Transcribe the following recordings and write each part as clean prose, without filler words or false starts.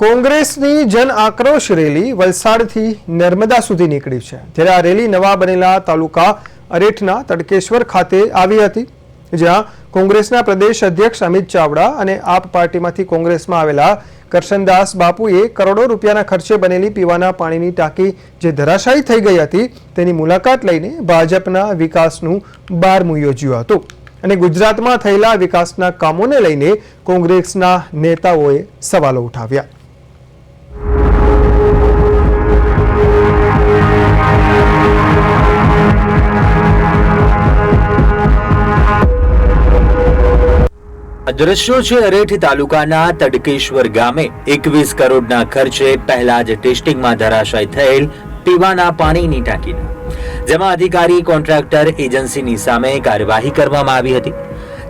કોંગ્રેસની જન આક્રોશ રેલી વલસાડથી નર્મદા સુધી નીકળી છે, જ્યારે આ રેલી નવા બનેલા તાલુકા અરેઠના તડકેશ્વર ખાતે આવી હતી, જ્યાં કોંગ્રેસના પ્રદેશ અધ્યક્ષ અમિત ચાવડા અને આપ પાર્ટીમાંથી કોંગ્રેસમાં આવેલા કરશનદાસ બાપુએ કરોડો રૂપિયાના ખર્ચે બનેલી પીવાના પાણીની ટાંકી જે ધરાશાયી થઈ ગઈ હતી તેની મુલાકાત લઈને ભાજપના વિકાસનું બારમું યોજ્યું હતું અને ગુજરાતમાં થયેલા વિકાસના કામોને લઈને કોંગ્રેસના નેતાઓએ સવાલો ઉઠાવ્યા. દ્રશ્યો છે અરેઠ તાલુકાના તડકેશ્વર ગામે 21 કરોડના ખર્ચે પહેલા જ ટેસ્ટિંગમાં ધરાશાયી થયેલ પીવાના પાણીની ટાંકીના, જેમાં અધિકારી કોન્ટ્રાક્ટર એજન્સીની સામે કાર્યવાહી કરવામાં આવી હતી.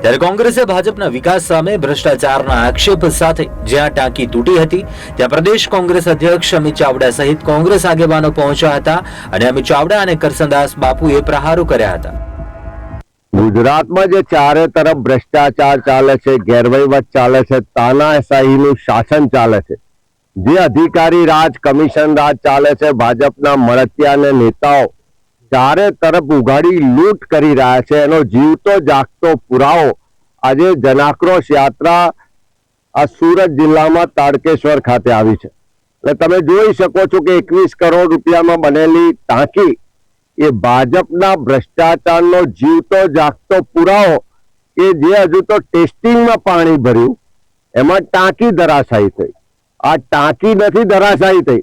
ત્યારે કોંગ્રેસે ભાજપના વિકાસ સામે ભ્રષ્ટાચારના આક્ષેપ સાથે જ્યાં ટાંકી તૂટી હતી ત્યાં પ્રદેશ કોંગ્રેસ અધ્યક્ષ અમિત ચાવડા સહિત કોંગ્રેસ આગેવાનો પહોંચ્યા હતા અને અમિત ચાવડા અને કરશનદાસ બાપુએ પ્રહારો કર્યા હતા. ગુજરાતમાં જે ચારે તરફ ભ્રષ્ટાચાર ચાલે છે, ગેરવહીવટ ચાલે છે, તાનાશાહીનું શાસન ચાલે છે, જે અધિકારી રાજ, કમિશન રાજ ચાલે છે, ભાજપના મળતિયા અને નેતાઓ ચારે તરફ ઉઘાડી લૂંટ કરી રહ્યા છે, એનો જીવતો જાગતો પુરાવો આજે જનાક્રોશ યાત્રા આ સુરત જિલ્લામાં તાડકેશ્વર ખાતે આવી છે. એટલે તમે જોઈ શકો છો કે 21 કરોડ રૂપિયામાં બનેલી ટાંકી એ ભાજપના ભ્રષ્ટાચારનો જીવતો જાગતો પુરાવો કે જે હજુ તો ટેસ્ટિંગમાં પાણી ભર્યું એમાં ટાંકી ધરાશાયી થઈ. આ ટાંકી નથી ધરાશાયી થઈ,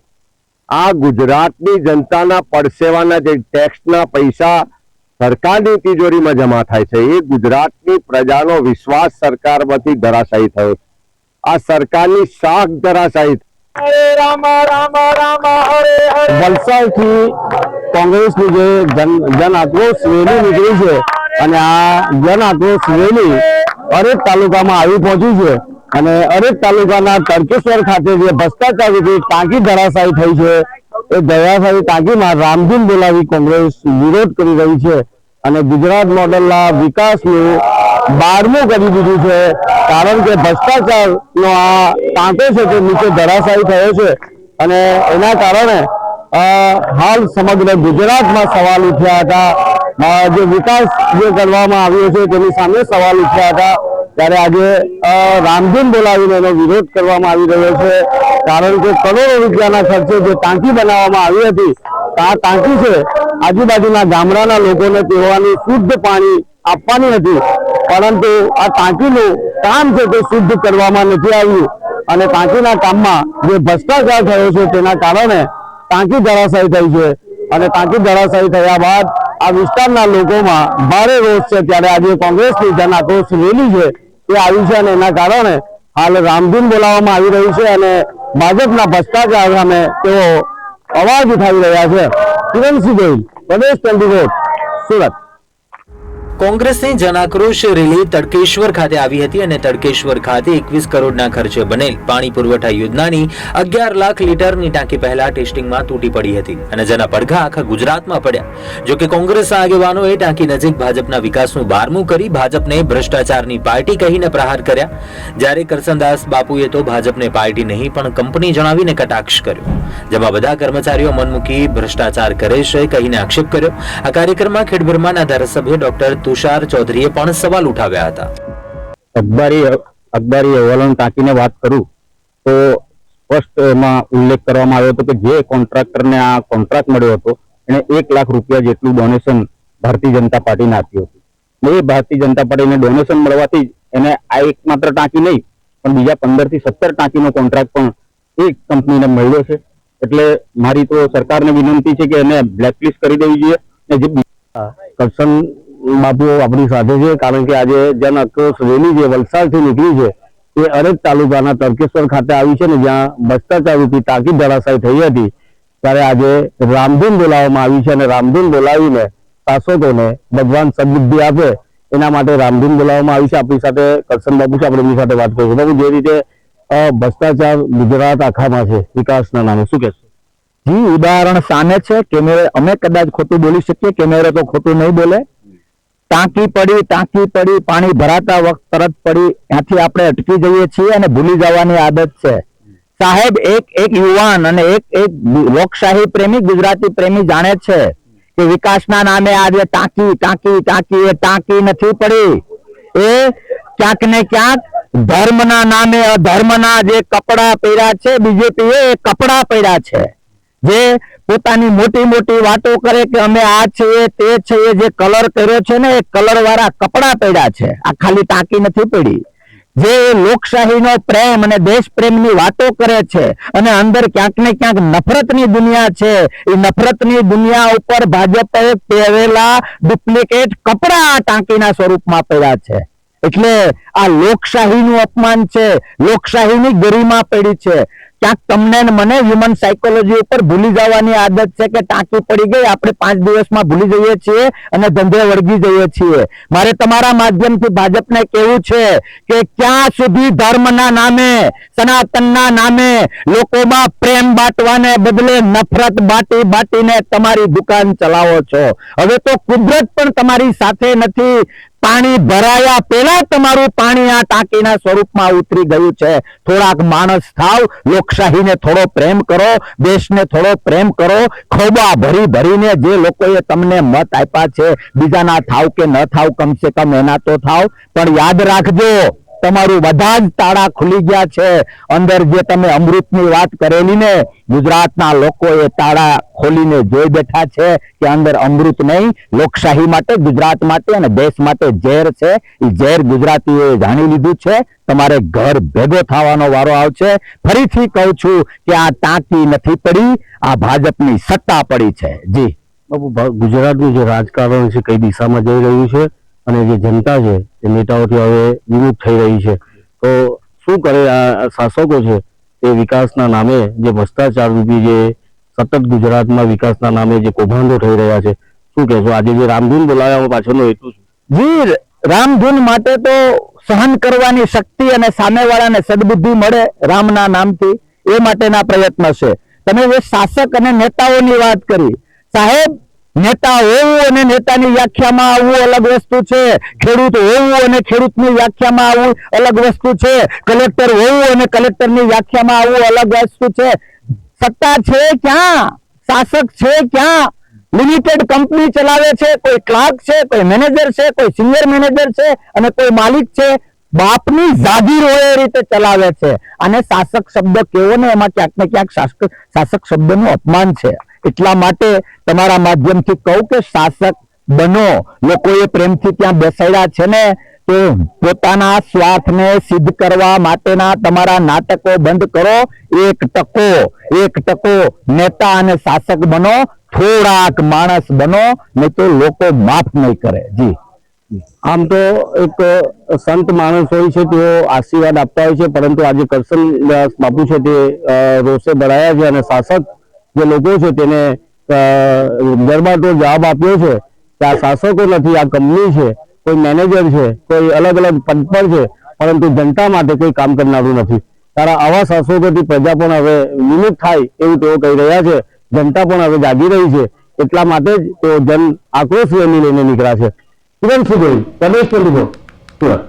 આ ગુજરાતની જનતાના પડસેવાના જે ટેક્સના પૈસા સરકારની તિજોરીમાં જમા થાય છે, એ ગુજરાતની પ્રજાનો વિશ્વાસ સરકારમાંથી ધરાશાયી થયો છે. આ સરકારની શાખ ધરાશાયી. વલસાડથી કોંગ્રેસની જે જન આક્રોશ રેલી નીકળી છે અને આ જન આક્રોશ રેલી અરેઠ તાલુકામાં આવી પહોંચી છે અને અરેઠ તાલુકાના તડકેશ્વર ખાતે જે ભ્રષ્ટાચારથી ટાંકી ધરાશાયી થઈ છે એ ધરાશાયી ટાંકીમાં રામધૂન બોલાવી કોંગ્રેસ વિરોધ કરી રહી છે અને ગુજરાત મોડલના વિકાસનું બારમું કરી દીધું છે. કારણ કે ભ્રષ્ટાચારનો આ ટાંકો છે તે નીચે ધરાશાયી થયો છે અને એના કારણે હાલ સમગ્ર ગુજરાતમાં સવાલ ઉઠ્યા હતા. જે વિકાસ જે કરવામાં આવ્યો છે તેની સામે સવાલ ઉઠ્યા હતા, ત્યારે આજે રામધૂન બોલાવીને એનો વિરોધ કરવામાં આવી રહ્યો છે. કારણ કે કરોડો રૂપિયાના ખર્ચે જે ટાંકી બનાવવામાં આવી હતી, આ ટાંકી છે આજુબાજુના ગામડાના લોકોને પીવાનું શુદ્ધ પાણી આપવાની હતી, પરંતુ આ ટાંકીનું કામ છે તે શુદ્ધ કરવામાં નથી આવ્યું અને ટાંકીના કામમાં જે ભ્રષ્ટાચાર થયો છે તેના કારણે ટાંકી ધરાશાયી થઈ છે અને ટાંકી ધરાશાયી થયા બાદ આ વિસ્તારના લોકોમાં ભારે રોષ છે. ત્યારે આજે કોંગ્રેસની જન આક્રોશ રેલી છે તે આવી છે અને એના કારણે હાલ રામધૂન બોલાવવામાં આવી રહી છે અને ભાજપના ભ્રષ્ટાચાર સામે તેઓ અવાજ ઉઠાવી રહ્યા છે. કિરણસિંહ ગોહિલ, પ્રદેશ 24, સુરત. કોંગ્રેસની જન આક્રોશ રેલી તડકેશ્વર ખાતે આવી હતી અને તડકેશ્વર ખાતે 21 કરોડના ખર્ચે બનેલ પાણી પુરવઠા યોજનાની 11 લાખ લીટરની ટાંકી પહેલા ટેસ્ટિંગમાં તૂટી પડી હતી અને જેના પડઘા આખા ગુજરાતમાં પડ્યા. જોકે કોંગ્રેસના આગેવાનોએ ટાંકી નજીક ભાજપના વિકાસનું બારમું કરી ભાજપને ભ્રષ્ટાચારની પાર્ટી કહીને પ્રહાર કર્યા, જ્યારે કરશનદાસ બાપુએ તો ભાજપને પાર્ટી નહીં પણ કંપની જણાવીને કટાક્ષ કર્યો, જેમાં બધા કર્મચારીઓ મનમુકી ભ્રષ્ટાચાર કરે છે કહીને આક્ષેપ કર્યો. આ કાર્યક્રમમાં ખેડબ્રહ્માના ધારાસભ્ય ડોક્ટર તુષાર ચૌધરીએ પણ સવાલ ઉઠાવ્યા હતા. અખબારી અહેવાલોની ટાંકીને વાત કરું તો સ્પષ્ટ એમાં ઉલ્લેખ કરવામાં આવ્યો હતો કે જે કોન્ટ્રાક્ટરને આ કોન્ટ્રાક્ટ મળ્યો હતો એને 1 લાખ રૂપિયા જેટલું ડોનેશન ભારતીય જનતા પાર્ટીને આપ્યું હતું. એ ભારતીય જનતા પાર્ટીને ડોનેશન મળવાથી એને આ એકમાત્ર ટાંકી નહીં પણ બીજા 15 થી 17 ટાંકીનો કોન્ટ્રાક્ટ પણ એક કંપનીને મળ્યો છે. એટલે મારી તો સરકારને વિનંતી છે કે એને બ્લેકલિસ્ટ કરી દેવી જોઈએ. કરશન બાપુ આપણી સાથે છે, કારણ કે આજે જન આક્રોશ રેલી જે વલસાડથી નીકળી છે એ અરેઠ તાલુકાના તડકેશ્વર ખાતે આવી છે ને જ્યાં ભ્રષ્ટાચારરૂપી ટાંકી ધરાશાયી થઈ હતી, ત્યારે આજે રામધૂન બોલાવવામાં આવી છે અને રામધૂન બોલાવીને શાસકોને ભગવાન સદબુદ્ધિ આપે એના માટે રામધૂન બોલાવવામાં આવી છે. આપણી સાથે કરશન બાપુ છે, આપણે એમની સાથે વાત કરીશું. બાપુ, જે રીતે ભ્રષ્ટાચાર ગુજરાત આખામાં છે વિકાસના નામે, શું કહેશો? જી, ઉદાહરણ સામે છે. કેમેરે અમે કદાચ ખોટું બોલી શકીએ, કેમેરે તો ખોટું નહીં બોલે. ટાંકી પડી, પાણી ભરાતા વખત તરત પડી, ત્યાંથી આપણે અટકી જઈએ છીએ અને ભૂલી જવાની આદત છે. સાહેબ એક યુવાન અને એક લોકશાહી પ્રેમી ગુજરાતી પ્રેમી જાણે છે કે વિકાસના નામે આજે ટાંકી નથી પડી. એ ક્યાંક ને ક્યાંક ધર્મના નામે અધર્મના જે કપડા પહેર્યા છે બીજેપીએ, એ કપડા પહેર્યા છે. જે પોતાની મોટી મોટી વાતો કરે કે અમે આ છીએ તે છીએ, જે કલર કર્યો છે ને એ કલર વાળા કપડા પહેર્યા છે. આ ખાલી ટાંકી નથી પડી. જે લોકશાહીનો પ્રેમ અને દેશ પ્રેમની વાતો કરે છે અને અંદર ક્યાંક ને ક્યાંક નફરતની દુનિયા છે, એ નફરતની દુનિયા ઉપર ભાજપે પહેરેલા ડુપ્લિકેટ કપડા આ ટાંકીના સ્વરૂપમાં પડ્યા છે. એટલે આ લોકશાહીનું અપમાન છે, લોકશાહીની ગરિમા પડી છે. ક્યાંક તમને ને મને હ્યુમન સાયકોલોજી ઉપર ભૂલી જવાની આદત છે કે ટાંકી પડી ગઈ, આપણે 5 દિવસમાં ભૂલી જઈએ છીએ અને ધંધે વળગી જઈએ છીએ. મારે તમારા માધ્યમથી ભાજપને કહેવું છે કે ક્યાં સુધી ધર્મના નામે, સનાતનના નામે લોકોમાં પ્રેમ બાંટવાને બદલે નફરત બાંટીને તમારી દુકાન ચલાવો છો. હવે તો કુદરત પણ તમારી સાથે નથી. પાણી ભરાયા પહેલા તમારું પાણી આ ટાંકીના સ્વરૂપમાં ઉતરી ગયું છે. થોડાક માણસ થાવ, લોકશાહીને થોડો પ્રેમ કરો, દેશને થોડો પ્રેમ કરો. ખોબા ભરીને જે લોકોએ તમને મત આપ્યા છે, બીજાના થાવ કે ન થાવ, કમસે કમ એના તો થાવ. પણ યાદ રાખજો, તમારું બધા જ તાળા ખુલી ગયા છે. અંદર જે તમે અમૃતની વાત કરેલી ને, ગુજરાતના લોકો એ તાળા ખોલીને જોઈ બેઠા છે કે અંદર અમૃત નહીં, લોકશાહી માટે, ગુજરાત માટે અને દેશ માટે ઝેર છે. એ ઝેર ગુજરાતીઓએ જાણી લીધું છે. તમારે ઘર ભેગો થવાનો વારો આવશે. ફરીથી કહું છું કે આ ટાંકી નથી પડી, આ ભાજપની સત્તા પડી છે. જી બાપુ, ગુજરાતનું જે રાજકારણ છે કઈ દિશામાં જઈ રહ્યું છે અને જે જનતા છે એ નેતાઓથી હવે વિમુખ થઈ રહી છે, તો શું કરે આ શાસકો છે એ વિકાસના નામે જે ભ્રષ્ટાચાર રૂપી જે સતત ગુજરાતમાં વિકાસના નામે જે કૌભાંડો થઈ રહ્યા છે, શું કહેશો? આજે જે રામધૂન બોલાવવા પાછળનો હેતુ શું? જી, રામધૂન માટે તો સહન કરવાની શક્તિ અને સામેવાળાને સદબુદ્ધિ મળે રામના નામથી, એ માટેના પ્રયત્ન છે. તમે જે શાસક અને નેતાઓની વાત કરી, સાહેબ, નેતા હોવું અને નેતાની વ્યાખ્યામાં આવવું અલગ વસ્તુ છે. ખેડૂત હોવું અને ખેડૂતની વ્યાખ્યામાં આવવું અલગ વસ્તુ છે. કલેક્ટર હોવું અને કલેક્ટરની વ્યાખ્યામાં આવવું અલગ વસ્તુ છે. સત્તા છે ક્યાં? શાસક છે ક્યાં? લિમિટેડ કંપની ચલાવે છે, કોઈ ક્લાર્ક છે, કોઈ મેનેજર છે, કોઈ સિનિયર મેનેજર છે અને કોઈ માલિક છે. બાપની જાગીર હોય એ રીતે ચલાવે છે. અને શાસક શબ્દ કેવો ને, એમાં ક્યાંક ને ક્યાંક શાસક શબ્દનું અપમાન છે. એટલા માટે તમારા માધ્યમથી કહું કે શાસક બનો. લોકોએ પ્રેમથી ત્યાં બેસાડ્યા છે ને, તો પોતાના સ્વાર્થને સિદ્ધ કરવા માટેના તમારા નાટકો બંધ કરો. 1% નેતા અને શાસક બનો, થોડાક માણસ બનો, નહીં તો લોકો માફ નહીં કરે. જી, આમ તો એક સંત માણસ હોય છે, તેઓ આશીર્વાદ આપતા હોય છે, પરંતુ આજે કરસનદાસ બાપુ છે તે રોષે ભરાયા છે અને શાસક જે લોકો છે તેને ગરબાટો જવાબ આપ્યો છે કે આ શાસકો નથી, આ કંપની છે, કોઈ મેનેજર છે, કોઈ અલગ અલગ પદ પર છે, પરંતુ જનતા માટે કોઈ કામ કરનારું નથી. તારા આવા શાસકોથી પ્રજા પણ હવે વિમુખ થાય એવું તેઓ કહી રહ્યા છે. જનતા પણ હવે જાગી રહી છે. એટલા માટે જ તેઓ જન આક્રોશ રેલી લઈને નીકળ્યા છે. કિરણ સુગોઈ, પ્રદેશ 24, સુરત.